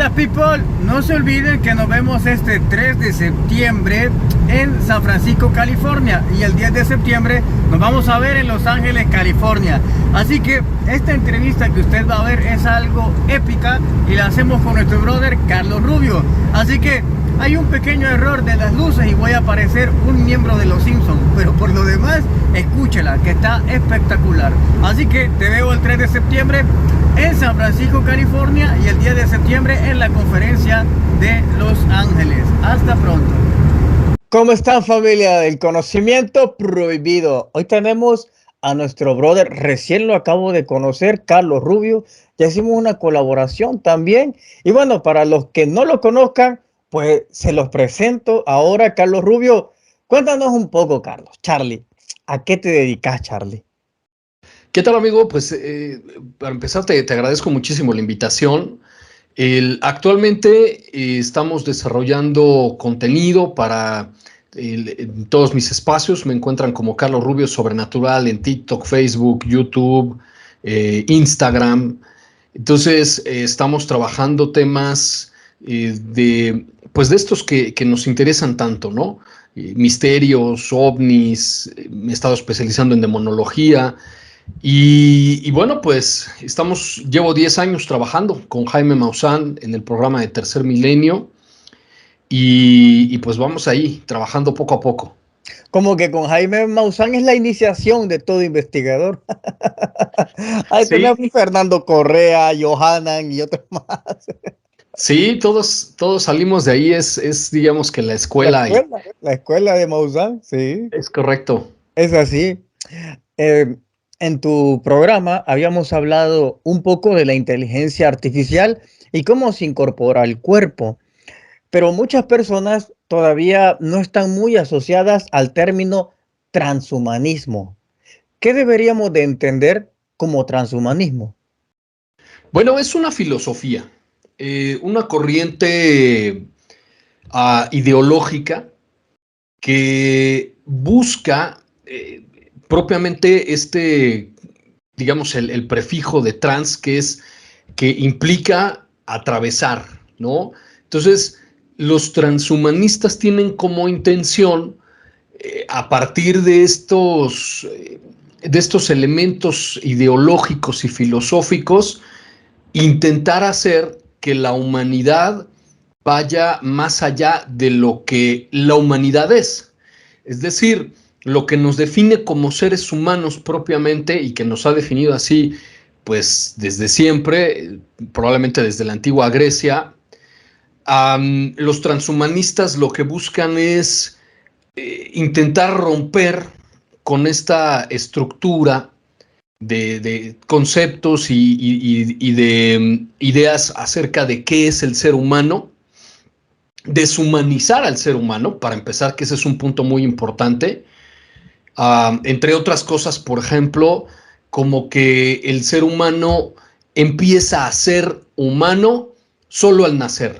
onda, people? No se olviden que nos vemos este 3 de septiembre en San Francisco, California, y el 10 de septiembre nos vamos a ver en Los Ángeles, California. Así que esta entrevista que usted va a ver es algo épica y la hacemos con nuestro brother Carlos Rubio. Así que hay un pequeño error de las luces y voy a aparecer un miembro de los Simpsons, pero por lo demás, escúchela, que está espectacular. Así que te veo el 3 de septiembre en San Francisco, California, y el 10 de septiembre en la conferencia de Los Ángeles. Hasta pronto. ¿Cómo están, familia del conocimiento prohibido? Hoy tenemos a nuestro brother, recién lo acabo de conocer, Carlos Rubio. Ya hicimos una colaboración también. Y bueno, para los que no lo conozcan, pues se los presento ahora. Carlos Rubio, cuéntanos un poco, Carlos. Charlie, ¿a qué te dedicas, Charlie? ¿Qué tal, amigo? Pues para empezar te agradezco muchísimo la invitación. Actualmente estamos desarrollando contenido para en todos mis espacios. Me encuentran como Carlos Rubio Sobrenatural en TikTok, Facebook, YouTube, Instagram. Entonces estamos trabajando temas de estos que nos interesan tanto, ¿no? Misterios, ovnis. Me he estado especializando en demonología. Y bueno, pues llevo 10 años trabajando con Jaime Maussan en el programa de Tercer Milenio y pues vamos ahí, trabajando poco a poco. Como que con Jaime Maussan es la iniciación de todo investigador. Ahí Sí. tenemos Fernando Correa, Johanan y otros más. Sí, todos salimos de ahí, es digamos que la escuela. La escuela de Maussan, sí. Es correcto. Es así. En tu programa habíamos hablado un poco de la inteligencia artificial y cómo se incorpora al cuerpo, pero muchas personas todavía no están muy asociadas al término transhumanismo. ¿Qué deberíamos de entender como transhumanismo? Bueno, es una filosofía, una corriente ideológica que busca propiamente digamos, el prefijo de trans, que implica atravesar, ¿no? Entonces, los transhumanistas tienen como intención, a partir de estos elementos ideológicos y filosóficos, intentar hacer que la humanidad vaya más allá de lo que la humanidad es. Es decir, lo que nos define como seres humanos propiamente y que nos ha definido así, pues desde siempre, probablemente desde la antigua Grecia, los transhumanistas lo que buscan es intentar romper con esta estructura de conceptos y de ideas acerca de qué es el ser humano, deshumanizar al ser humano, para empezar, que ese es un punto muy importante. Entre otras cosas, por ejemplo, como que el ser humano empieza a ser humano solo al nacer.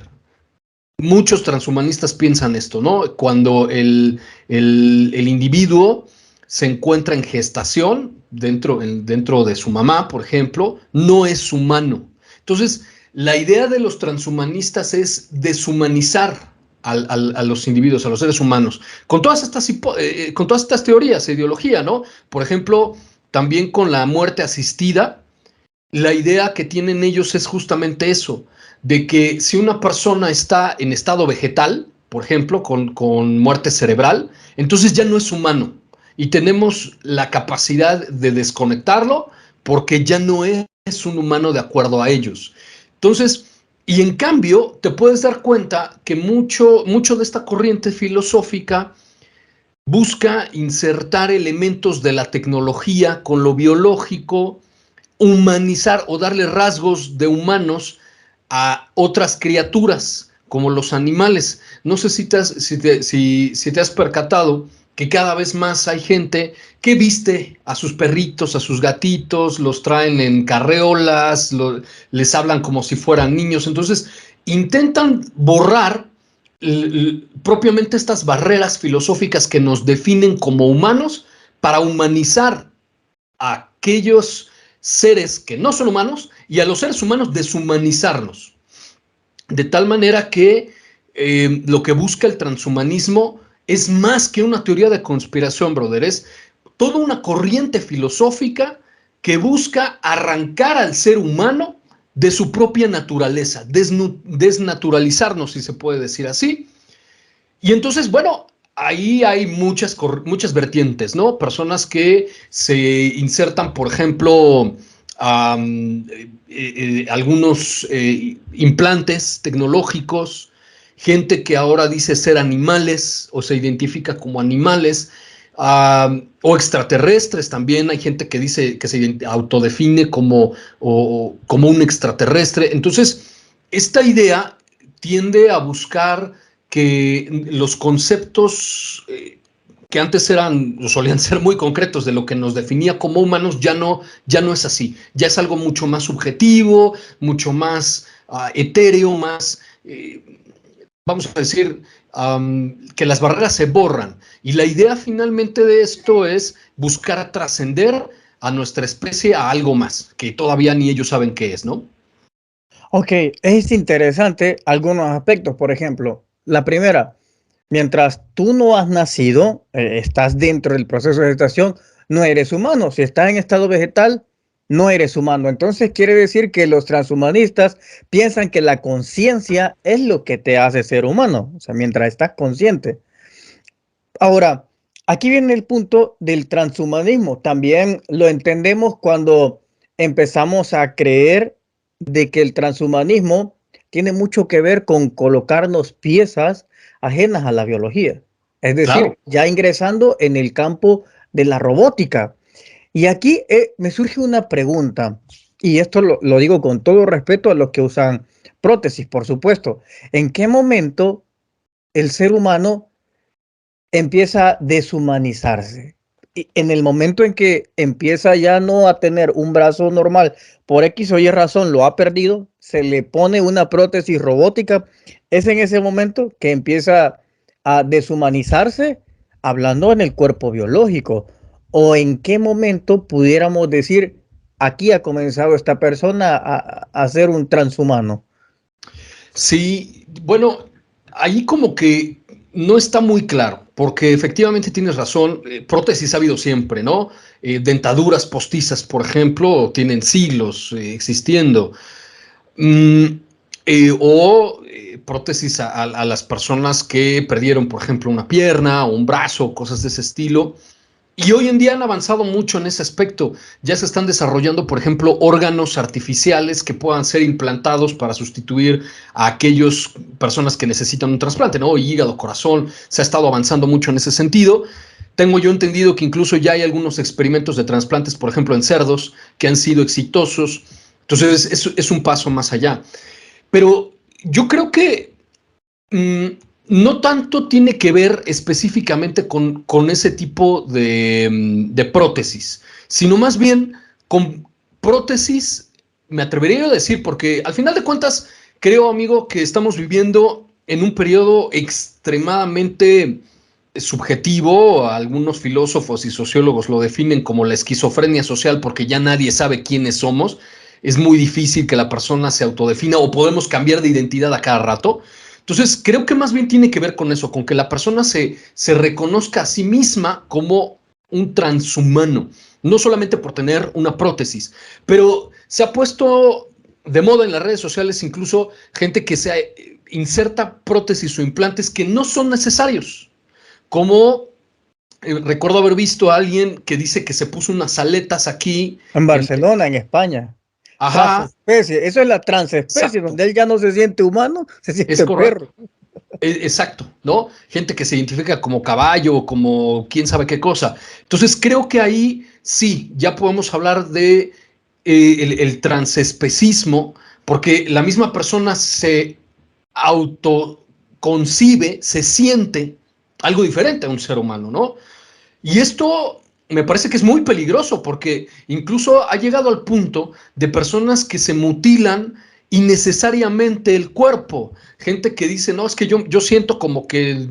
Muchos transhumanistas piensan esto, ¿no? Cuando el individuo se encuentra en gestación dentro de su mamá, por ejemplo, no es humano. Entonces, la idea de los transhumanistas es deshumanizar a los individuos, a los seres humanos, con todas estas teorías e ideología, ¿no? Por ejemplo, también con la muerte asistida, la idea que tienen ellos es justamente eso, de que si una persona está en estado vegetal, por ejemplo, con muerte cerebral, entonces ya no es humano y tenemos la capacidad de desconectarlo porque ya no es un humano de acuerdo a ellos. Entonces, y en cambio, te puedes dar cuenta que mucho de esta corriente filosófica busca insertar elementos de la tecnología con lo biológico, humanizar o darle rasgos de humanos a otras criaturas, como los animales. No sé si te has percatado que cada vez más hay gente que viste a sus perritos, a sus gatitos, los traen en carreolas, les hablan como si fueran niños. Entonces, intentan borrar propiamente estas barreras filosóficas que nos definen como humanos para humanizar a aquellos seres que no son humanos y a los seres humanos deshumanizarnos. de tal manera que lo que busca el transhumanismo es más que una teoría de conspiración, brother, es toda una corriente filosófica que busca arrancar al ser humano de su propia naturaleza, desnaturalizarnos, si se puede decir así. Y entonces, bueno, ahí hay muchas vertientes, ¿no? Personas que se insertan, por ejemplo, algunos implantes tecnológicos, gente que ahora dice ser animales o se identifica como animales, o extraterrestres también. Hay gente que dice que se autodefine como un extraterrestre. Entonces, esta idea tiende a buscar que los conceptos que antes solían ser muy concretos de lo que nos definía como humanos, ya no es así. Ya es algo mucho más subjetivo, mucho más etéreo, más, vamos a decir, que las barreras se borran. Y la idea finalmente de esto es buscar trascender a nuestra especie a algo más, que todavía ni ellos saben qué es, ¿no? Ok, es interesante algunos aspectos. Por ejemplo, la primera, mientras tú no has nacido, estás dentro del proceso de gestación, no eres humano. Si estás en estado vegetal, no eres humano. Entonces quiere decir que los transhumanistas piensan que la conciencia es lo que te hace ser humano, o sea, mientras estás consciente. Ahora, aquí viene el punto del transhumanismo. También lo entendemos cuando empezamos a creer de que el transhumanismo tiene mucho que ver con colocarnos piezas ajenas a la biología. Es decir, Claro. ya ingresando en el campo de la robótica. Y aquí me surge una pregunta, y esto lo digo con todo respeto a los que usan prótesis, por supuesto. ¿En qué momento el ser humano empieza a deshumanizarse? Y en el momento en que empieza ya no a tener un brazo normal, por X o Y razón lo ha perdido, se le pone una prótesis robótica, es en ese momento que empieza a deshumanizarse, hablando en el cuerpo biológico. ¿O en qué momento pudiéramos decir, aquí ha comenzado esta persona a ser un transhumano? Sí, bueno, ahí como que no está muy claro, porque efectivamente tienes razón, prótesis ha habido siempre, ¿no? Dentaduras postizas, por ejemplo, tienen siglos existiendo. Mm, prótesis a las personas que perdieron, por ejemplo, una pierna o un brazo, cosas de ese estilo. Y hoy en día han avanzado mucho en ese aspecto. Ya se están desarrollando, por ejemplo, órganos artificiales que puedan ser implantados para sustituir a aquellas personas que necesitan un trasplante, ¿no? Hígado, corazón. Se ha estado avanzando mucho en ese sentido. Tengo yo entendido que incluso ya hay algunos experimentos de trasplantes, por ejemplo, en cerdos, que han sido exitosos. Entonces, es un paso más allá. Pero yo creo que no tanto tiene que ver específicamente con ese tipo de prótesis, sino más bien con prótesis, me atrevería a decir, porque al final de cuentas, creo, amigo, que estamos viviendo en un periodo extremadamente subjetivo. Algunos filósofos y sociólogos lo definen como la esquizofrenia social, porque ya nadie sabe quiénes somos. Es muy difícil que la persona se autodefina o podemos cambiar de identidad a cada rato. Entonces, creo que más bien tiene que ver con eso, con que la persona se reconozca a sí misma como un transhumano, no solamente por tener una prótesis, pero se ha puesto de moda en las redes sociales incluso gente que se inserta prótesis o implantes que no son necesarios, como recuerdo haber visto a alguien que dice que se puso unas aletas aquí. En Barcelona, en España. Ajá, Transespecie, eso es la transespecie, exacto, donde él ya no se siente humano, se es siente correcto. perro. Exacto, ¿no? Gente que se identifica como caballo, como quién sabe qué cosa. Entonces creo que ahí sí, ya podemos hablar de el transespecismo, porque la misma persona se autoconcibe, se siente algo diferente a un ser humano, ¿no? Y esto me parece que es muy peligroso porque incluso ha llegado al punto de personas que se mutilan innecesariamente el cuerpo. Gente que dice, no, es que yo siento como que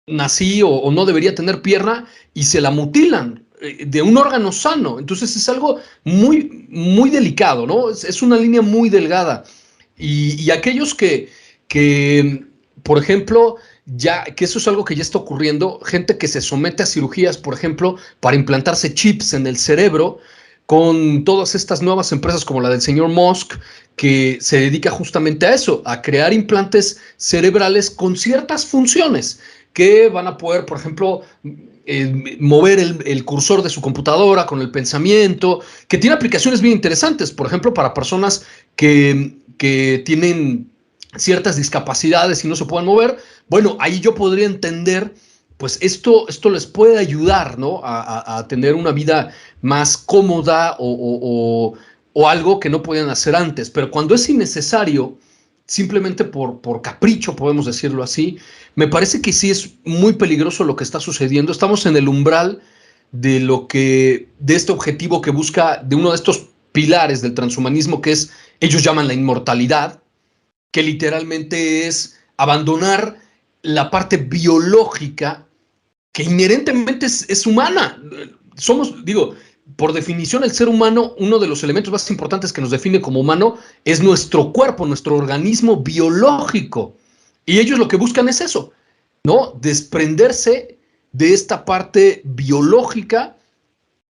nací o no debería tener pierna y se la mutilan de un órgano sano. Entonces es algo muy, muy delicado, ¿no? Es una línea muy delgada. Y aquellos que, por ejemplo, ya que eso es algo que ya está ocurriendo, gente que se somete a cirugías, por ejemplo, para implantarse chips en el cerebro, con todas estas nuevas empresas como la del señor Musk, que se dedica justamente a eso, a crear implantes cerebrales con ciertas funciones que van a poder, por ejemplo, mover el cursor de su computadora con el pensamiento, que tiene aplicaciones bien interesantes, por ejemplo, para personas que tienen ciertas discapacidades y no se pueden mover. Bueno, ahí yo podría entender, pues esto les puede ayudar, ¿no? A tener una vida más cómoda o algo que no podían hacer antes. Pero cuando es innecesario, simplemente por capricho, podemos decirlo así, me parece que sí es muy peligroso lo que está sucediendo. Estamos en el umbral de este objetivo que busca, de uno de estos pilares del transhumanismo, que es, ellos llaman la inmortalidad, que literalmente es abandonar la parte biológica que inherentemente es humana. Somos, digo, por definición, el ser humano, uno de los elementos más importantes que nos define como humano es nuestro cuerpo, nuestro organismo biológico. Y ellos lo que buscan es eso, ¿no? Desprenderse de esta parte biológica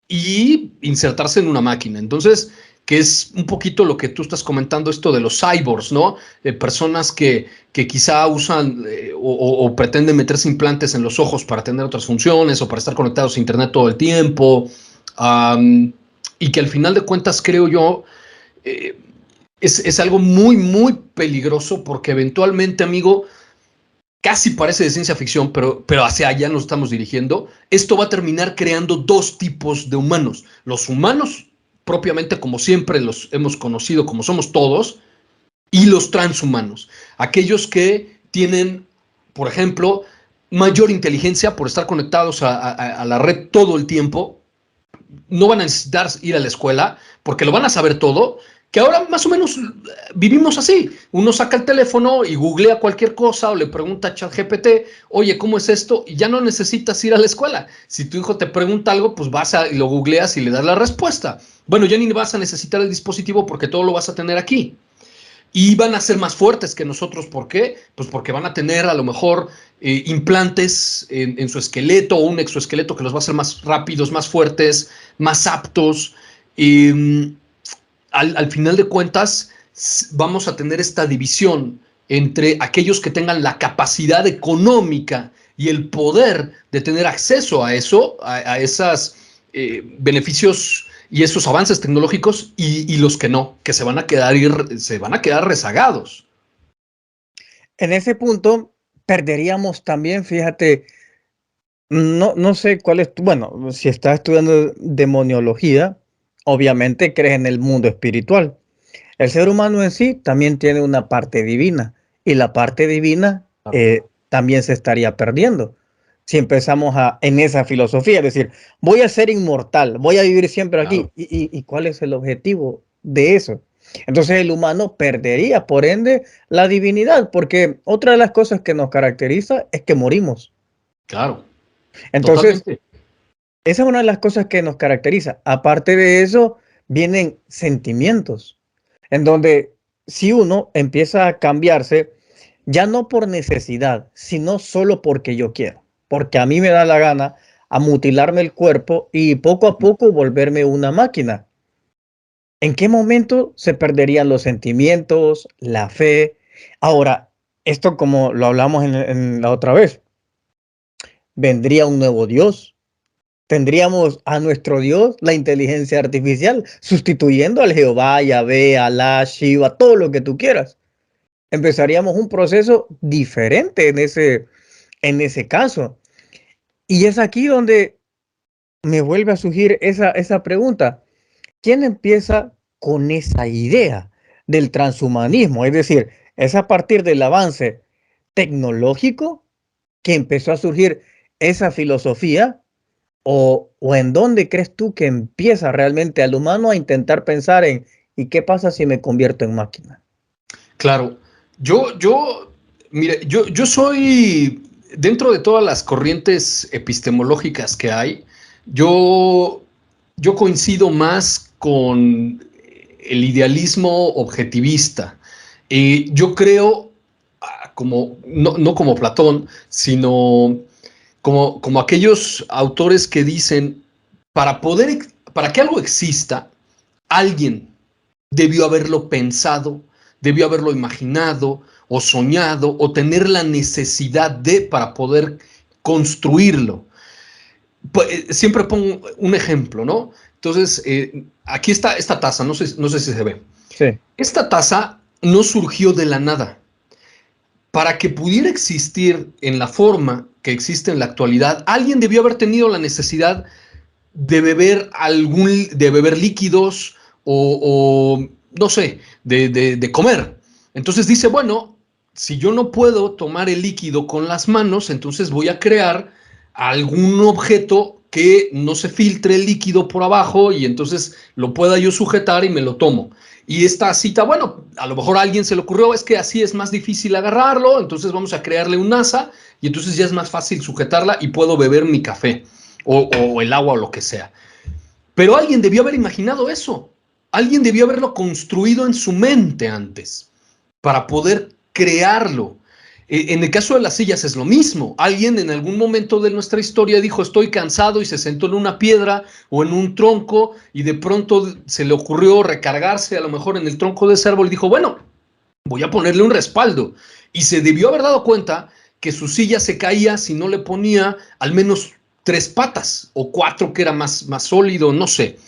y insertarse en una máquina. Entonces, que es un poquito lo que tú estás comentando, esto de los cyborgs, ¿no? Personas que quizá usan o pretenden meterse implantes en los ojos para tener otras funciones o para estar conectados a internet todo el tiempo, y que al final de cuentas, creo yo, eh, es algo muy, muy peligroso, porque eventualmente, amigo, casi parece de ciencia ficción, pero hacia allá nos estamos dirigiendo. Esto va a terminar creando dos tipos de humanos. Los humanos, propiamente como siempre los hemos conocido, como somos todos, y los transhumanos. Aquellos que tienen, por ejemplo, mayor inteligencia por estar conectados a la red todo el tiempo. No van a necesitar ir a la escuela porque lo van a saber todo, que ahora más o menos vivimos así. Uno saca el teléfono y googlea cualquier cosa o le pregunta a ChatGPT, oye, ¿cómo es esto? Y ya no necesitas ir a la escuela. Si tu hijo te pregunta algo, pues y lo googleas y le das la respuesta. Bueno, ya ni vas a necesitar el dispositivo porque todo lo vas a tener aquí. Y van a ser más fuertes que nosotros. ¿Por qué? Pues porque van a tener a lo mejor implantes en su esqueleto o un exoesqueleto que los va a hacer más rápidos, más fuertes, más aptos. Al final de cuentas, vamos a tener esta división entre aquellos que tengan la capacidad económica y el poder de tener acceso a eso, a esos beneficios y esos avances tecnológicos, y los que no, que se van a quedar rezagados. En ese punto perderíamos también, fíjate, no sé cuál es, bueno, si estás estudiando demoniología, obviamente crees en el mundo espiritual. El ser humano en sí también tiene una parte divina, y la parte divina también se estaría perdiendo si empezamos en esa filosofía, es decir, voy a ser inmortal, voy a vivir siempre aquí. Claro. ¿Y cuál es el objetivo de eso? Entonces el humano perdería, por ende, la divinidad, porque otra de las cosas que nos caracteriza es que morimos. Claro, Entonces, totalmente. esa es una de las cosas que nos caracteriza. Aparte de eso, vienen sentimientos, en donde si uno empieza a cambiarse, ya no por necesidad, sino solo porque yo quiero, porque a mí me da la gana a mutilarme el cuerpo y poco a poco volverme una máquina. ¿En qué momento se perderían los sentimientos, la fe? Ahora, esto como lo hablamos en la otra vez, vendría un nuevo Dios. Tendríamos a nuestro Dios, la inteligencia artificial, sustituyendo al Jehová, Yahvé, Alá, Shiva, todo lo que tú quieras. Empezaríamos un proceso diferente en ese caso. Y es aquí donde me vuelve a surgir esa pregunta. ¿Quién empieza con esa idea del transhumanismo? Es decir, es a partir del avance tecnológico que empezó a surgir esa filosofía. ¿O en dónde crees tú que empieza realmente al humano a intentar pensar en ¿y qué pasa si me convierto en máquina? Claro. Mire, yo soy, dentro de todas las corrientes epistemológicas que hay, yo, yo coincido más con el idealismo objetivista, Yo creo, como, no como Platón, sino como aquellos autores que dicen, para que algo exista, alguien debió haberlo pensado, debió haberlo imaginado o soñado o tener la necesidad de para poder construirlo. Siempre pongo un ejemplo, ¿no? Entonces, aquí está esta taza, no sé si se ve. Sí. Esta taza no surgió de la nada. Para que pudiera existir en la forma que existe en la actualidad, alguien debió haber tenido la necesidad de beber líquidos o no sé, de comer. Entonces dice, bueno, si yo no puedo tomar el líquido con las manos, entonces voy a crear algún objeto que no se filtre el líquido por abajo y entonces lo pueda yo sujetar y me lo tomo. Y esta cita, bueno, a lo mejor a alguien se le ocurrió, es que así es más difícil agarrarlo, entonces vamos a crearle un asa y entonces ya es más fácil sujetarla y puedo beber mi café o el agua o lo que sea. Pero alguien debió haber imaginado eso. Alguien debió haberlo construido en su mente antes para poder crearlo. En el caso de las sillas es lo mismo. Alguien en algún momento de nuestra historia dijo estoy cansado y se sentó en una piedra o en un tronco y de pronto se le ocurrió recargarse a lo mejor en el tronco de ese árbol y dijo, bueno, voy a ponerle un respaldo. Y se debió haber dado cuenta que su silla se caía si no le ponía al menos 3 patas o 4 que era más sólido, no sé.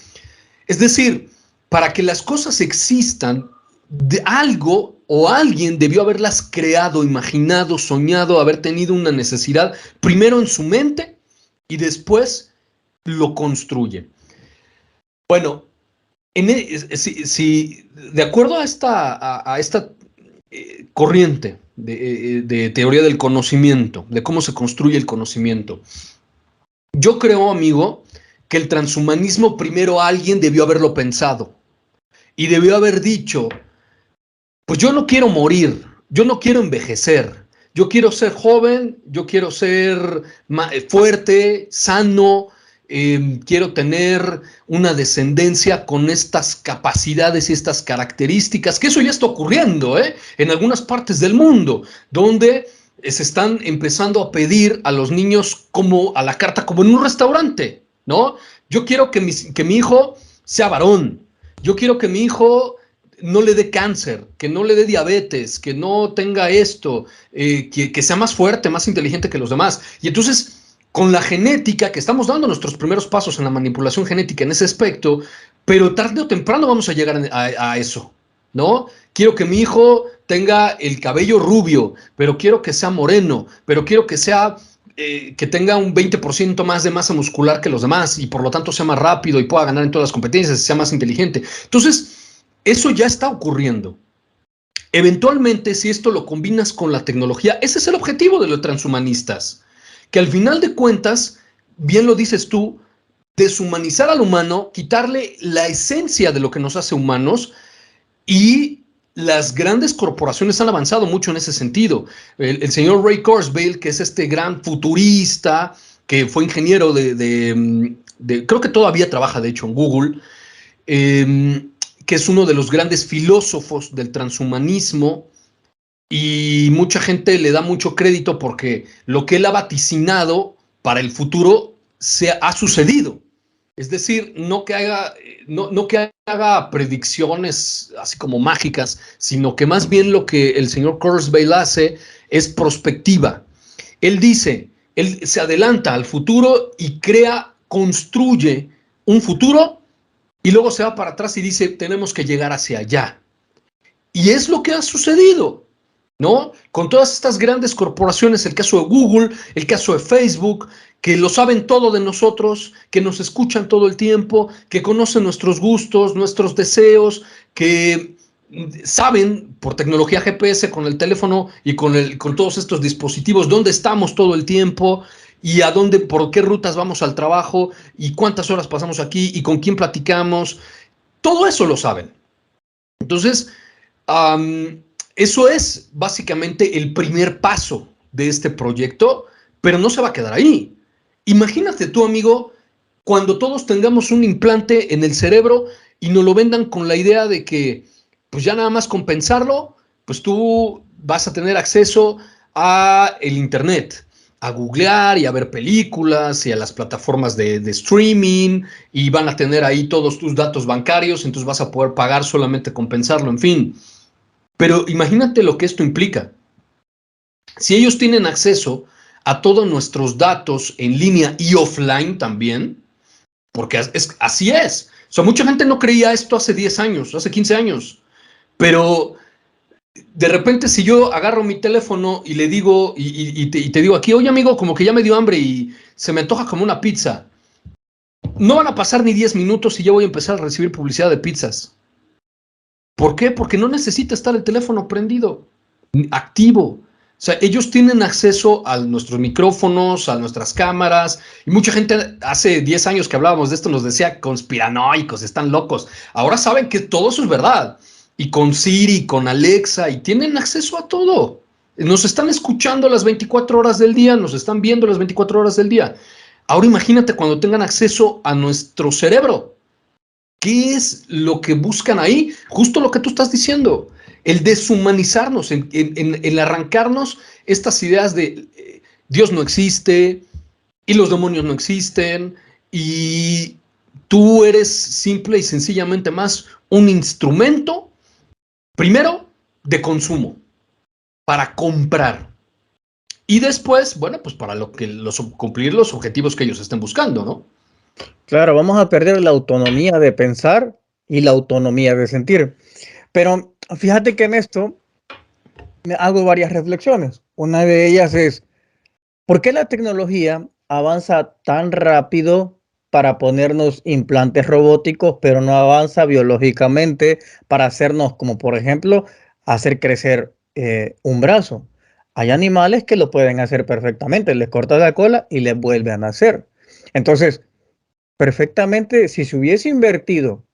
Es decir, para que las cosas existan, de algo o alguien debió haberlas creado, imaginado, soñado, haber tenido una necesidad, primero en su mente y después lo construye. Bueno, si de acuerdo a esta corriente de teoría del conocimiento, de cómo se construye el conocimiento, yo creo, amigo, que el transhumanismo primero alguien debió haberlo pensado y debió haber dicho, pues yo no quiero morir, yo no quiero envejecer, yo quiero ser joven, yo quiero ser fuerte, sano, quiero tener una descendencia con estas capacidades y estas características, que eso ya está ocurriendo en algunas partes del mundo, donde se están empezando a pedir a los niños como a la carta, como en un restaurante, ¿no? Yo quiero que mi hijo sea varón, yo quiero que mi hijo no le dé cáncer, que no le dé diabetes, que no tenga esto, que sea más fuerte, más inteligente que los demás. Y entonces, con la genética, que estamos dando nuestros primeros pasos en la manipulación genética en ese aspecto, pero tarde o temprano vamos a llegar a eso, ¿no? Quiero que mi hijo tenga el cabello rubio, pero quiero que sea moreno, pero quiero que sea que tenga un 20% más de masa muscular que los demás y por lo tanto sea más rápido y pueda ganar en todas las competencias, sea más inteligente. Entonces, eso ya está ocurriendo. Eventualmente, si esto lo combinas con la tecnología, ese es el objetivo de los transhumanistas, que al final de cuentas, bien lo dices tú, deshumanizar al humano, quitarle la esencia de lo que nos hace humanos, y las grandes corporaciones han avanzado mucho en ese sentido. El señor Ray Kurzweil, que es este gran futurista, que fue ingeniero creo que todavía trabaja de hecho en Google, que es uno de los grandes filósofos del transhumanismo y mucha gente le da mucho crédito porque lo que él ha vaticinado para el futuro ha sucedido. Es decir, no que haga predicciones así como mágicas, sino que más bien lo que el señor Kurzweil hace es prospectiva. Él dice, él se adelanta al futuro y construye un futuro y luego se va para atrás y dice, tenemos que llegar hacia allá. Y es lo que ha sucedido, ¿no? Con todas estas grandes corporaciones, el caso de Google, el caso de Facebook, que lo saben todo de nosotros, que nos escuchan todo el tiempo, que conocen nuestros gustos, nuestros deseos, que saben por tecnología GPS con el teléfono y con todos estos dispositivos dónde estamos todo el tiempo y por qué rutas vamos al trabajo y cuántas horas pasamos aquí y con quién platicamos. Todo eso lo saben. Entonces, eso es básicamente el primer paso de este proyecto, pero no se va a quedar ahí. Imagínate tú, amigo, cuando todos tengamos un implante en el cerebro y nos lo vendan con la idea de que, pues ya nada más compensarlo, pues tú vas a tener acceso a el internet, a googlear y a ver películas y a las plataformas de streaming, y van a tener ahí todos tus datos bancarios, entonces vas a poder pagar solamente compensarlo, en fin. Pero imagínate lo que esto implica. Si ellos tienen acceso a todos nuestros datos en línea y offline también, porque así es. O sea, mucha gente no creía esto hace 10 años, hace 15 años, pero de repente si yo agarro mi teléfono y le digo, y te digo aquí, oye amigo, como que ya me dio hambre y se me antoja como una pizza, no van a pasar ni 10 minutos y ya voy a empezar a recibir publicidad de pizzas. ¿Por qué? Porque no necesita estar el teléfono prendido, activo. O sea, ellos tienen acceso a nuestros micrófonos, a nuestras cámaras, y mucha gente hace 10 años que hablábamos de esto nos decía conspiranoicos, están locos. Ahora saben que todo eso es verdad. Y con Siri, con Alexa, y tienen acceso a todo. Nos están escuchando las 24 horas del día, nos están viendo las 24 horas del día. Ahora imagínate cuando tengan acceso a nuestro cerebro. ¿Qué es lo que buscan ahí? Justo lo que tú estás diciendo. El deshumanizarnos, el arrancarnos estas ideas de Dios no existe y los demonios no existen y tú eres simple y sencillamente más un instrumento, primero, de consumo, para comprar. Y después, bueno, pues para cumplir los objetivos que ellos estén buscando, ¿no? Claro, vamos a perder la autonomía de pensar y la autonomía de sentir. Pero fíjate que en esto me hago varias reflexiones. Una de ellas es, ¿por qué la tecnología avanza tan rápido para ponernos implantes robóticos, pero no avanza biológicamente para hacernos, como por ejemplo, hacer crecer un brazo? Hay animales que lo pueden hacer perfectamente, les cortas la cola y les vuelven a nacer. Entonces, perfectamente, si se hubiese invertido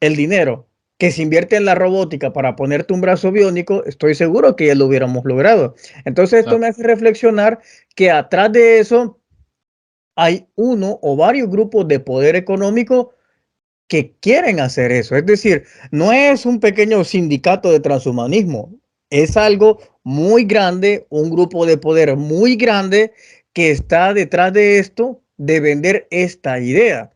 el dinero que se invierte en la robótica para ponerte un brazo biónico, estoy seguro que ya lo hubiéramos logrado. Entonces esto me hace reflexionar que atrás de eso hay uno o varios grupos de poder económico que quieren hacer eso. Es decir, no es un pequeño sindicato de transhumanismo, es algo muy grande, un grupo de poder muy grande que está detrás de esto, de vender esta idea,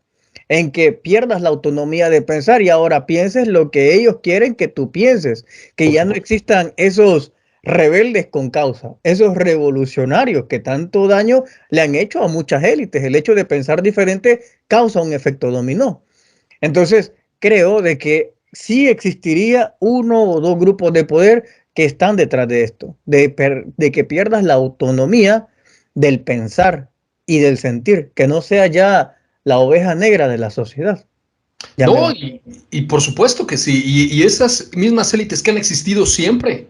en que pierdas la autonomía de pensar y ahora pienses lo que ellos quieren que tú pienses, que ya no existan esos rebeldes con causa, esos revolucionarios que tanto daño le han hecho a muchas élites. El hecho de pensar diferente causa un efecto dominó. Entonces, creo de que sí existiría uno o dos grupos de poder que están detrás de esto, de que pierdas la autonomía del pensar y del sentir, que no sea ya la oveja negra de la sociedad. No, y por supuesto que sí, y esas mismas élites que han existido siempre.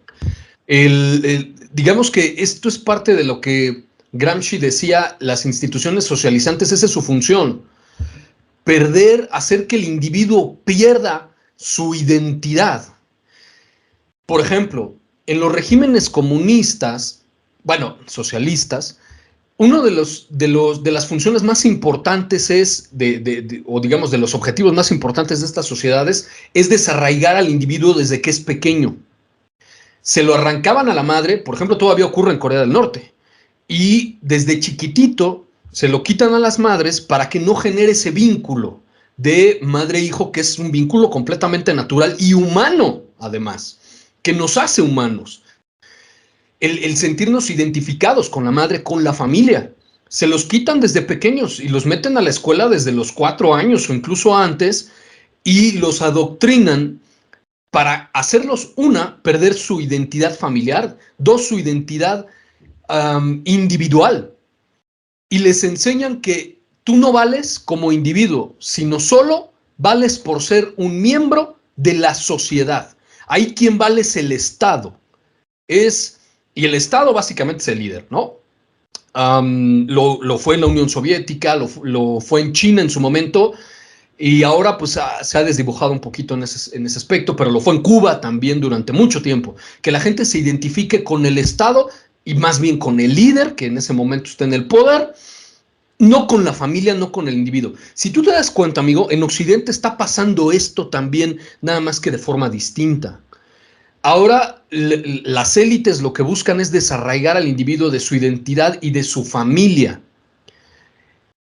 Digamos que esto es parte de lo que Gramsci decía, las instituciones socializantes, esa es su función. Hacer que el individuo pierda su identidad. Por ejemplo, en los regímenes comunistas, bueno, socialistas, uno de las funciones más importantes o digamos de los objetivos más importantes de estas sociedades es desarraigar al individuo desde que es pequeño. Se lo arrancaban a la madre, por ejemplo, todavía ocurre en Corea del Norte, y desde chiquitito se lo quitan a las madres para que no genere ese vínculo de madre-hijo, que es un vínculo completamente natural y humano, además, que nos hace humanos. El sentirnos identificados con la madre, con la familia. Se los quitan desde pequeños y los meten a la escuela desde los 4 años o incluso antes y los adoctrinan para hacerlos, una, perder su identidad familiar, dos, su identidad individual. Y les enseñan que tú no vales como individuo, sino solo vales por ser un miembro de la sociedad. Ahí quien vale es el Estado. Y el Estado básicamente es el líder, ¿no? Lo fue en la Unión Soviética, lo fue en China en su momento, y ahora pues se ha desdibujado un poquito en ese aspecto, pero lo fue en Cuba también durante mucho tiempo. Que la gente se identifique con el Estado y más bien con el líder, que en ese momento está en el poder, no con la familia, no con el individuo. Si tú te das cuenta, amigo, en Occidente está pasando esto también, nada más que de forma distinta. Ahora las élites lo que buscan es desarraigar al individuo de su identidad y de su familia.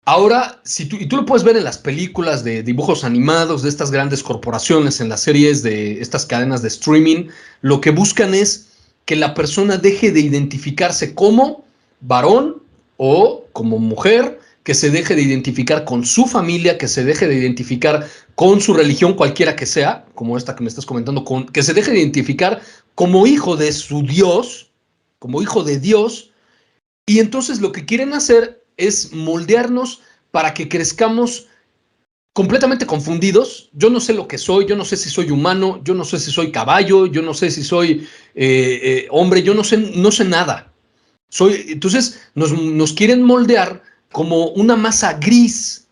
Ahora, y tú lo puedes ver en las películas de dibujos animados de estas grandes corporaciones, en las series de estas cadenas de streaming, lo que buscan es que la persona deje de identificarse como varón o como mujer, que se deje de identificar con su familia, que se deje de identificar con su religión, cualquiera que sea, como esta que me estás comentando, que se deje de identificar como hijo de su Dios, como hijo de Dios, y entonces lo que quieren hacer es moldearnos para que crezcamos completamente confundidos. Yo no sé lo que soy, yo no sé si soy humano, yo no sé si soy caballo, yo no sé si soy hombre, yo no sé nada. Entonces nos quieren moldear como una masa gris.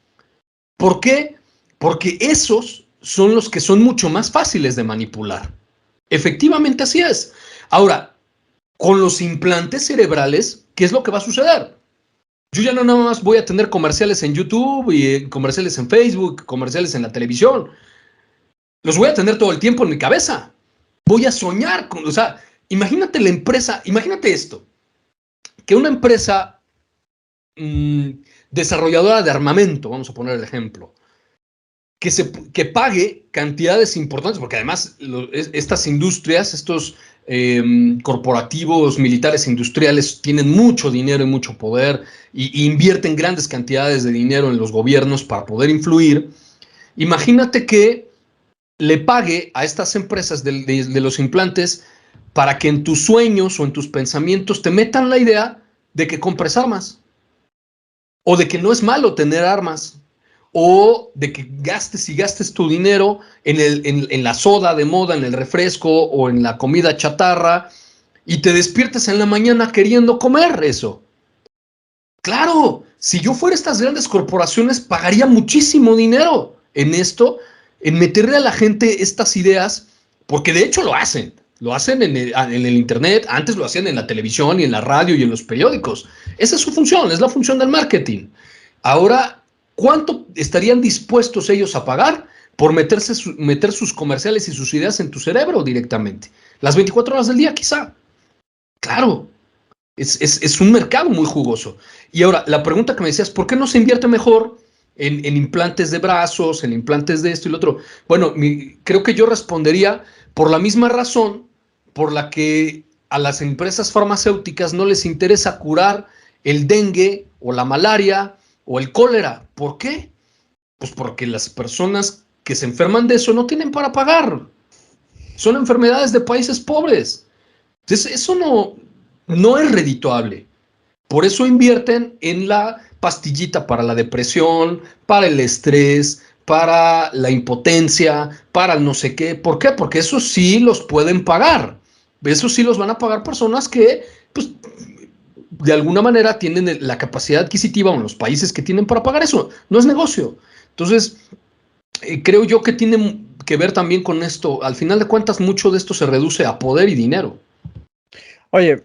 ¿Por qué? Porque esos son los que son mucho más fáciles de manipular. Efectivamente así es. Ahora, con los implantes cerebrales, ¿qué es lo que va a suceder? Yo ya no nada más voy a tener comerciales en YouTube y comerciales en Facebook, comerciales en la televisión. Los voy a tener todo el tiempo en mi cabeza. Voy a soñar con, o sea, imagínate la empresa, imagínate esto, que una empresa desarrolladora de armamento, vamos a poner el ejemplo, que pague cantidades importantes, porque además estas industrias, estos corporativos militares industriales tienen mucho dinero y mucho poder y invierten grandes cantidades de dinero en los gobiernos para poder influir. Imagínate que le pague a estas empresas de los implantes para que en tus sueños o en tus pensamientos te metan la idea de que compres armas o de que no es malo tener armas, o de que gastes tu dinero en la soda de moda, en el refresco o en la comida chatarra y te despiertes en la mañana queriendo comer eso. Claro, si yo fuera estas grandes corporaciones pagaría muchísimo dinero en esto, en meterle a la gente estas ideas, porque de hecho lo hacen. Lo hacen en el internet, antes lo hacían en la televisión y en la radio y en los periódicos. Esa es su función, es la función del marketing. Ahora, ¿cuánto estarían dispuestos ellos a pagar por meter sus comerciales y sus ideas en tu cerebro directamente? Las 24 horas del día, quizá. Claro, es un mercado muy jugoso. Y ahora, la pregunta que me decías, ¿por qué no se invierte mejor en implantes de brazos, en implantes de esto y lo otro? Bueno, creo que yo respondería por la misma razón por la que a las empresas farmacéuticas no les interesa curar el dengue o la malaria o el cólera. ¿Por qué? Pues porque las personas que se enferman de eso no tienen para pagar. Son enfermedades de países pobres. Entonces, eso no es redituable. Por eso invierten en la pastillita para la depresión, para el estrés, para la impotencia, para el no sé qué. ¿Por qué? Porque eso sí los pueden pagar. Eso sí los van a pagar personas que, pues, de alguna manera tienen la capacidad adquisitiva o en los países que tienen para pagar eso. No es negocio. Entonces, creo yo que tiene que ver también con esto. Al final de cuentas, mucho de esto se reduce a poder y dinero. Oye,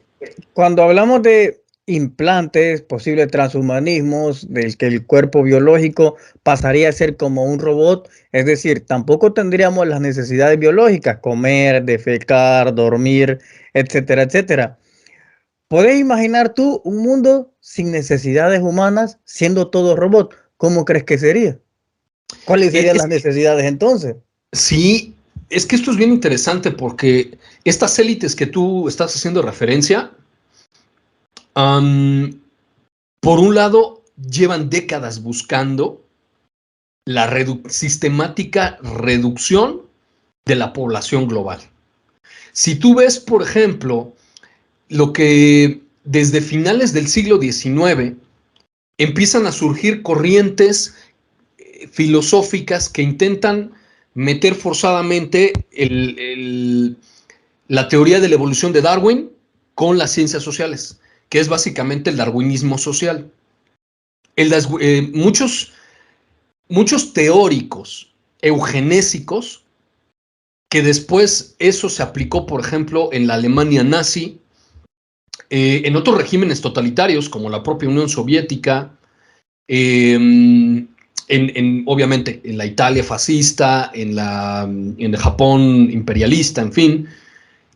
cuando hablamos de implantes, posibles transhumanismos, del que el cuerpo biológico pasaría a ser como un robot, es decir, tampoco tendríamos las necesidades biológicas, comer, defecar, dormir, etcétera, etcétera. ¿Puedes imaginar tú un mundo sin necesidades humanas, siendo todo robot? ¿Cómo crees que sería? ¿Cuáles serían las necesidades entonces? Sí, es que esto es bien interesante porque estas élites que tú estás haciendo referencia, por un lado, llevan décadas buscando la sistemática reducción de la población global. Si tú ves, por ejemplo, lo que desde finales del siglo XIX empiezan a surgir corrientes filosóficas que intentan meter forzadamente la teoría de la evolución de Darwin con las ciencias sociales, que es básicamente el darwinismo social. Muchos teóricos eugenésicos, que después eso se aplicó, por ejemplo, en la Alemania nazi, en otros regímenes totalitarios, como la propia Unión Soviética, obviamente en la Italia fascista, en el Japón imperialista, en fin,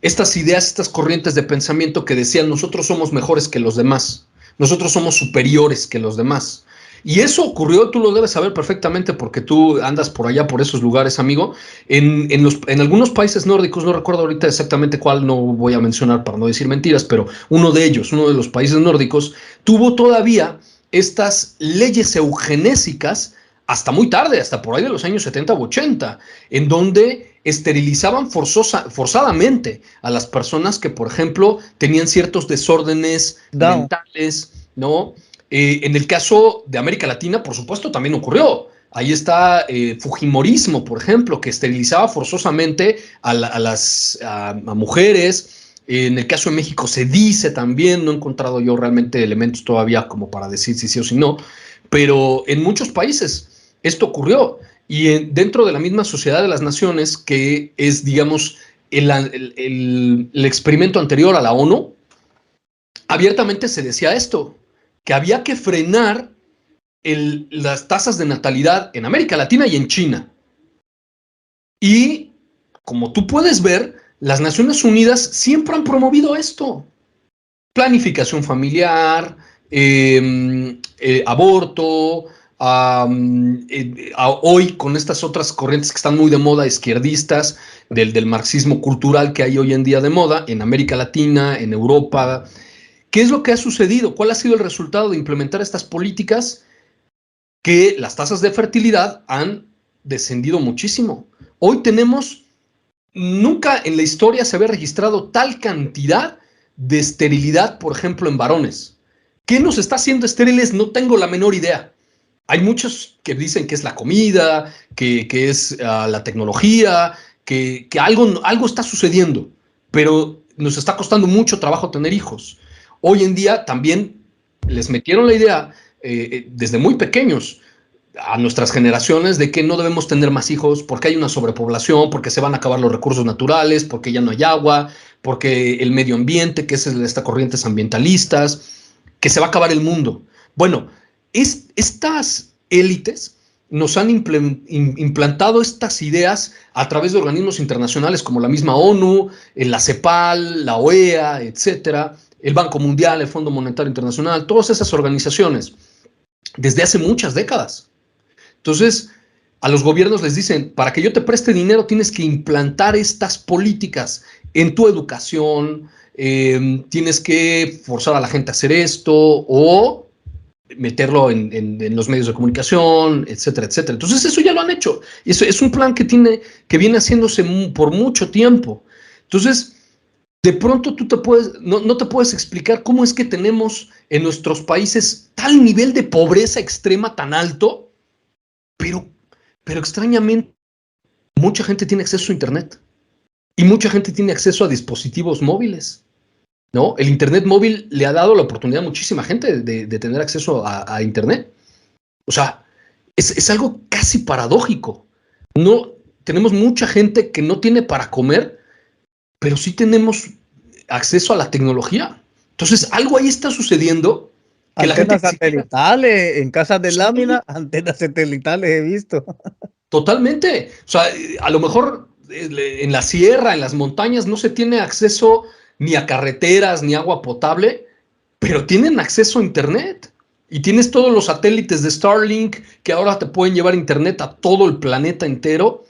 estas ideas, estas corrientes de pensamiento que decían nosotros somos mejores que los demás, nosotros somos superiores que los demás. Y eso ocurrió, tú lo debes saber perfectamente porque tú andas por allá, por esos lugares, amigo, en algunos países nórdicos, no recuerdo ahorita exactamente cuál, no voy a mencionar para no decir mentiras, pero uno de ellos, uno de los países nórdicos, tuvo todavía estas leyes eugenésicas hasta muy tarde, hasta por ahí de los años 70 u 80, en donde esterilizaban forzadamente a las personas que, por ejemplo, tenían ciertos desórdenes mentales, ¿no? En el caso de América Latina, por supuesto, también ocurrió. Ahí está Fujimorismo, por ejemplo, que esterilizaba forzosamente a mujeres. En el caso de México se dice también, no he encontrado yo realmente elementos todavía como para decir si sí o si no, pero en muchos países esto ocurrió. Y dentro de la misma Sociedad de las Naciones, que es, digamos, el experimento anterior a la ONU, abiertamente se decía esto, que había que frenar las tasas de natalidad en América Latina y en China. Y como tú puedes ver, las Naciones Unidas siempre han promovido esto. Planificación familiar, aborto, hoy con estas otras corrientes que están muy de moda, izquierdistas, del marxismo cultural que hay hoy en día de moda, en América Latina, en Europa. ¿Qué es lo que ha sucedido? ¿Cuál ha sido el resultado de implementar estas políticas? Que las tasas de fertilidad han descendido muchísimo. Hoy tenemos, nunca en la historia se había registrado tal cantidad de esterilidad, por ejemplo, en varones. ¿Qué nos está haciendo estériles? No tengo la menor idea. Hay muchos que dicen que es la comida, que es la tecnología, que algo está sucediendo, pero nos está costando mucho trabajo tener hijos. Hoy en día también les metieron la idea desde muy pequeños a nuestras generaciones de que no debemos tener más hijos porque hay una sobrepoblación, porque se van a acabar los recursos naturales, porque ya no hay agua, porque el medio ambiente, que es esta corrientes ambientalistas, que se va a acabar el mundo. Bueno, estas élites nos han implantado estas ideas a través de organismos internacionales como la misma ONU, la CEPAL, la OEA, etcétera, el Banco Mundial, el Fondo Monetario Internacional, todas esas organizaciones, desde hace muchas décadas. Entonces, a los gobiernos les dicen, para que yo te preste dinero tienes que implantar estas políticas en tu educación, tienes que forzar a la gente a hacer esto o meterlo en los medios de comunicación, etcétera, etcétera. Entonces, eso ya lo han hecho. Eso es un plan que viene haciéndose por mucho tiempo. Entonces, de pronto tú no te puedes explicar cómo es que tenemos en nuestros países tal nivel de pobreza extrema tan alto, pero extrañamente mucha gente tiene acceso a Internet y mucha gente tiene acceso a dispositivos móviles, ¿no? El Internet móvil le ha dado la oportunidad a muchísima gente de tener acceso a Internet. O sea, es algo casi paradójico. No, tenemos mucha gente que no tiene para comer, pero sí tenemos acceso a la tecnología. Entonces, algo ahí está sucediendo. Que antenas satelitales, en casas de lámina, antenas satelitales he visto. Totalmente. O sea, a lo mejor en la sierra, en las montañas, no se tiene acceso ni a carreteras, ni agua potable, pero tienen acceso a Internet. Y tienes todos los satélites de Starlink que ahora te pueden llevar Internet a todo el planeta entero.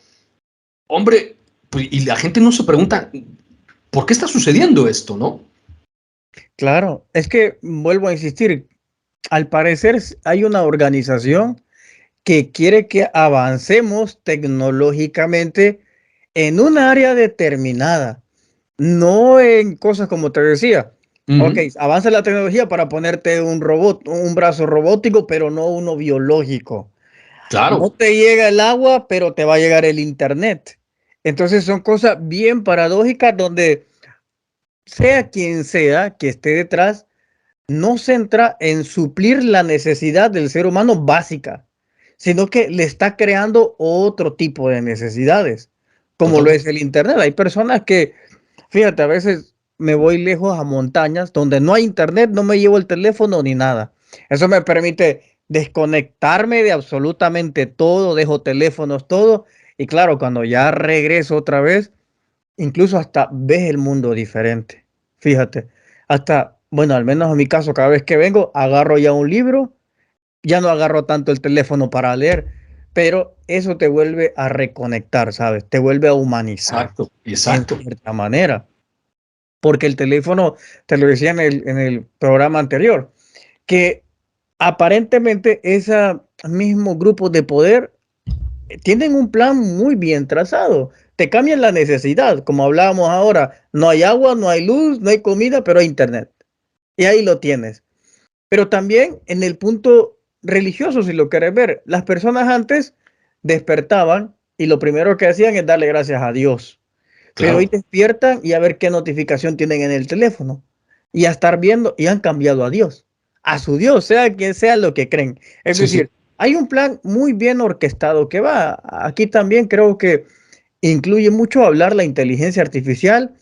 Hombre, pues, y la gente no se pregunta, ¿por qué está sucediendo esto, no? Claro, es que vuelvo a insistir, al parecer hay una organización que quiere que avancemos tecnológicamente en un área determinada, no en cosas como te decía. Ok, avanza la tecnología para ponerte un robot, un brazo robótico, pero no uno biológico. Claro. No te llega el agua, pero te va a llegar el internet. Entonces son cosas bien paradójicas donde sea quien sea que esté detrás, no centra en suplir la necesidad del ser humano básica, sino que le está creando otro tipo de necesidades, como lo es el internet. Hay personas que, fíjate, a veces me voy lejos a montañas donde no hay internet, no me llevo el teléfono ni nada. Eso me permite desconectarme de absolutamente todo, dejo teléfonos, todo. Y claro, cuando ya regreso otra vez, incluso hasta ves el mundo diferente. Fíjate, hasta, bueno, al menos en mi caso, cada vez que vengo, agarro ya un libro, ya no agarro tanto el teléfono para leer, pero eso te vuelve a reconectar, ¿sabes? Te vuelve a humanizar Exacto, en exacto. cierta manera, porque el teléfono, te lo decía en el programa anterior, que aparentemente ese mismo grupo de poder tienen un plan muy bien trazado. Te cambian la necesidad, como hablábamos ahora. No hay agua, no hay luz, no hay comida, pero hay internet. Y ahí lo tienes. Pero también en el punto religioso, si lo quieres ver, las personas antes despertaban y lo primero que hacían es darle gracias a Dios. Pero hoy Claro. despiertan y a ver qué notificación tienen en el teléfono. Y a estar viendo y han cambiado a Dios, a su Dios, sea quien sea lo que creen. Es Sí, sí. decir, hay un plan muy bien orquestado que va. Aquí también creo que incluye mucho hablar la inteligencia artificial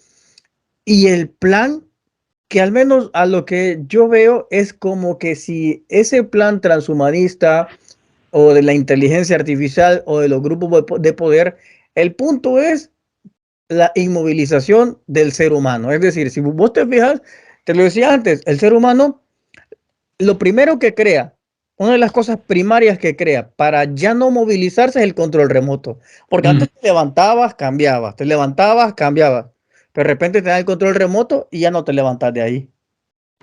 y el plan que al menos a lo que yo veo es como que si ese plan transhumanista o de la inteligencia artificial o de los grupos de poder, el punto es la inmovilización del ser humano. Es decir, si vos te fijas, te lo decía antes, el ser humano, lo primero que crea, una de las cosas primarias que crea para ya no movilizarse es el control remoto. Porque Mm, antes te levantabas, cambiabas, te levantabas, cambiabas. Pero de repente te da el control remoto y ya no te levantas de ahí.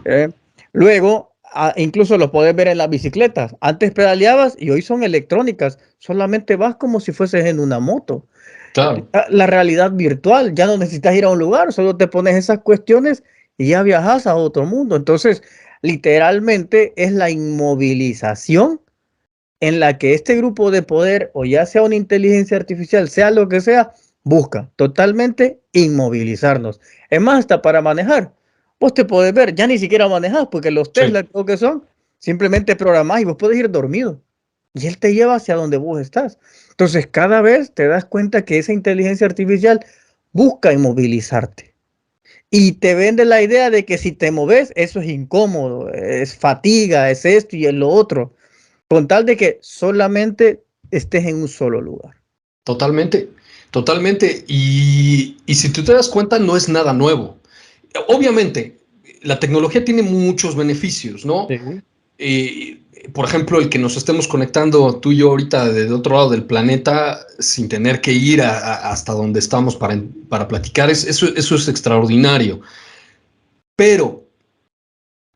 ¿Eh? Luego, incluso lo puedes ver en las bicicletas. Antes pedaleabas y hoy son electrónicas. Solamente vas como si fueses en una moto. claro. La realidad virtual, ya no necesitas ir a un lugar, solo te pones esas cuestiones y ya viajas a otro mundo. Entonces, literalmente es la inmovilización en la que este grupo de poder, o ya sea una inteligencia artificial, sea lo que sea, busca totalmente inmovilizarnos. Es más, hasta para manejar. Vos te podés ver, ya ni siquiera manejas, porque los Sí. Tesla creo que son, simplemente programás y vos podés ir dormido. Y él te lleva hacia donde vos estás. Entonces, cada vez te das cuenta que esa inteligencia artificial busca inmovilizarte. Y te vende la idea de que si te moves, eso es incómodo, es fatiga, es esto y es lo otro, con tal de que solamente estés en un solo lugar. Totalmente, totalmente. Y si tú te das cuenta, no es nada nuevo. Obviamente, la tecnología tiene muchos beneficios, ¿no? Sí. Eh, por ejemplo, el que nos estemos conectando tú y yo ahorita desde otro lado del planeta sin tener que ir hasta donde estamos para platicar, eso es extraordinario. Pero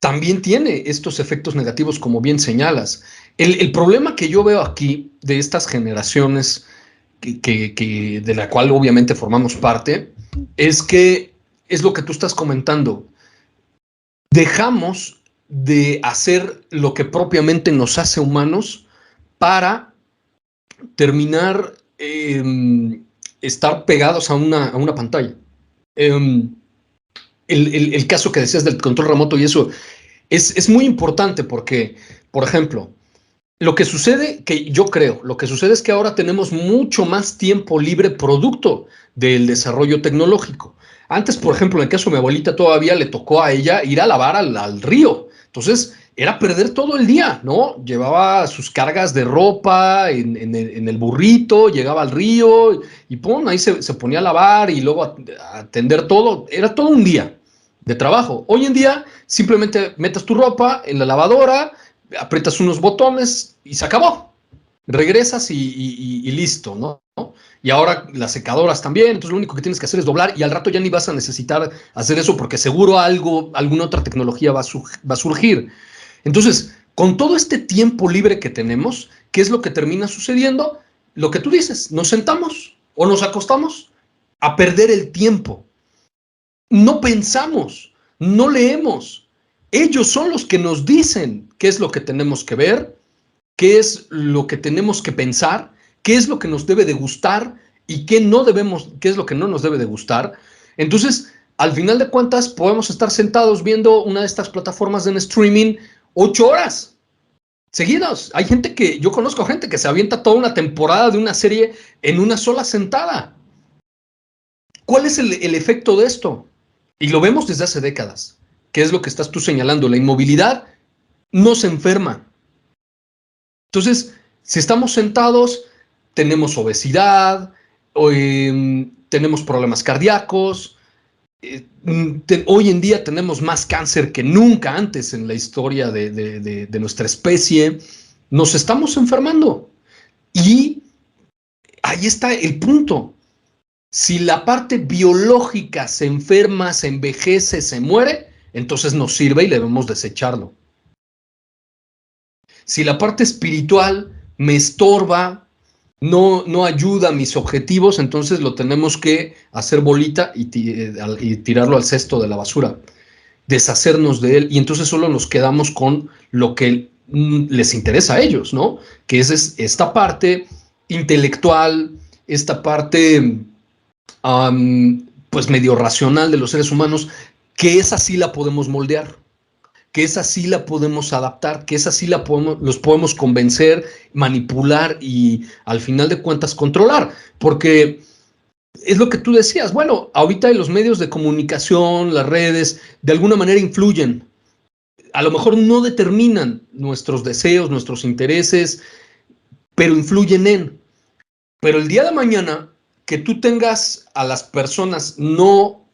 también tiene estos efectos negativos, como bien señalas. El problema que yo veo aquí de estas generaciones de la cual obviamente formamos parte, es que es lo que tú estás comentando. Dejamos de hacer lo que propiamente nos hace humanos para terminar estar pegados a una pantalla. Eh, el caso que decías del control remoto y eso es muy importante porque, por ejemplo, lo que sucede, que yo creo, lo que sucede es que ahora tenemos mucho más tiempo libre producto del desarrollo tecnológico. Antes, por ejemplo, en el caso de mi abuelita, todavía le tocó a ella ir a lavar al río. Entonces, era perder todo el día, ¿no? Llevaba sus cargas de ropa en el burrito, llegaba al río y pum, ahí se ponía a lavar y luego a atender todo. Era todo un día de trabajo. Hoy en día, simplemente metes tu ropa en la lavadora, aprietas unos botones y se acabó. Regresas y listo, ¿no? Y ahora las secadoras también, entonces lo único que tienes que hacer es doblar y al rato ya ni vas a necesitar hacer eso porque seguro alguna otra tecnología va a surgir. Entonces, con todo este tiempo libre que tenemos, ¿qué es lo que termina sucediendo? Lo que tú dices, nos sentamos o nos acostamos a perder el tiempo. No pensamos, no leemos. Ellos son los que nos dicen qué es lo que tenemos que ver, qué es lo que tenemos que pensar, qué es lo que nos debe de gustar y qué no debemos, qué es lo que no nos debe de gustar. Entonces, al final de cuentas, podemos estar sentados viendo una de estas plataformas en streaming 8 horas seguidos. Hay gente que, yo conozco gente que se avienta toda una temporada de una serie en una sola sentada. ¿Cuál es el efecto de esto? Y lo vemos desde hace décadas, que es lo que estás tú señalando. La inmovilidad nos enferma. Entonces, si estamos sentados, tenemos obesidad, tenemos problemas cardíacos, hoy en día tenemos más cáncer que nunca antes en la historia de nuestra especie, nos estamos enfermando. Y ahí está el punto. Si la parte biológica se enferma, se envejece, se muere, entonces nos sirve y debemos desecharlo. Si la parte espiritual me estorba, no ayuda a mis objetivos, entonces lo tenemos que hacer bolita y tirarlo al cesto de la basura, deshacernos de él, y entonces solo nos quedamos con lo que les interesa a ellos, ¿no? Que es esta parte intelectual, esta parte pues medio racional de los seres humanos, que esa sí la podemos moldear, que esa sí la podemos adaptar, que esa sí los podemos convencer, manipular y al final de cuentas controlar, porque es lo que tú decías, bueno, ahorita los medios de comunicación, las redes, de alguna manera influyen, a lo mejor no determinan nuestros deseos, nuestros intereses, pero influyen pero el día de mañana que tú tengas a las personas no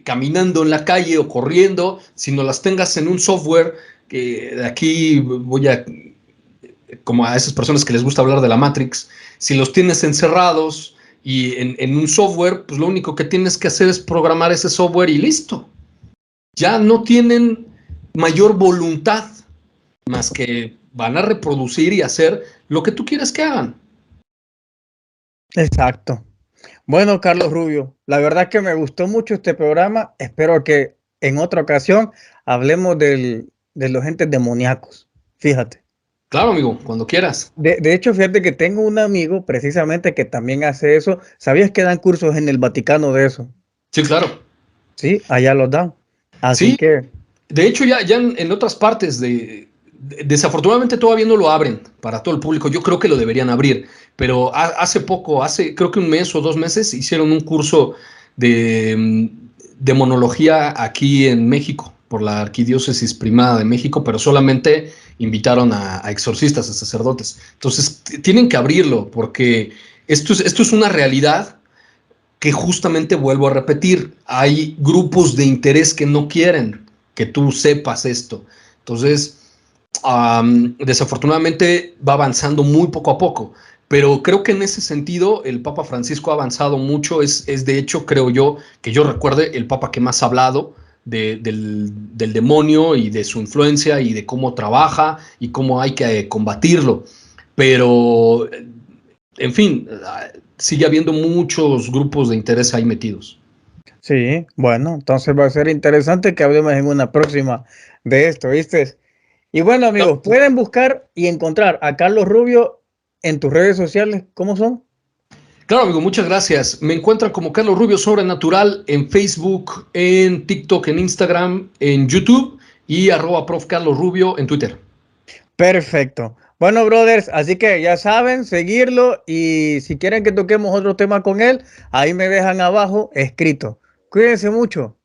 caminando en la calle o corriendo, sino las tengas en un software, que de aquí voy a, como a esas personas que les gusta hablar de la Matrix, si los tienes encerrados y en un software, pues lo único que tienes que hacer es programar ese software y listo. Ya no tienen mayor voluntad, más que van a reproducir y hacer lo que tú quieres que hagan. Exacto. Bueno, Carlos Rubio, la verdad que me gustó mucho este programa. Espero que en otra ocasión hablemos de los entes demoníacos. Fíjate. Claro, amigo, cuando quieras. De hecho, fíjate que tengo un amigo precisamente que también hace eso. ¿Sabías que dan cursos en el Vaticano de eso? Sí, claro. Sí, allá los dan. Así Sí, que, de hecho ya en otras partes desafortunadamente todavía no lo abren para todo el público. Yo creo que lo deberían abrir, pero hace poco, creo que un mes o 2 meses, hicieron un curso de demonología aquí en México, por la Arquidiócesis Primada de México, pero solamente invitaron a exorcistas, a sacerdotes. Entonces, tienen que abrirlo, porque esto es una realidad que justamente vuelvo a repetir, hay grupos de interés que no quieren que tú sepas esto. Entonces, desafortunadamente va avanzando muy poco a poco, pero creo que en ese sentido el Papa Francisco ha avanzado mucho, es de hecho, creo yo, que yo recuerde el Papa que más ha hablado del demonio y de su influencia y de cómo trabaja y cómo hay que combatirlo. Pero, en fin, sigue habiendo muchos grupos de interés ahí metidos. sí, bueno, entonces va a ser interesante que hablemos en una próxima de esto, ¿viste? Y bueno, amigos, pueden buscar y encontrar a Carlos Rubio en tus redes sociales. ¿Cómo son? Claro, amigo, muchas gracias. Me encuentran como Carlos Rubio Sobrenatural en Facebook, en TikTok, en Instagram, en YouTube y @Prof. Carlos Rubio en Twitter. Perfecto. Bueno, brothers, así que ya saben, seguirlo y si quieren que toquemos otro tema con él, ahí me dejan abajo escrito. Cuídense mucho.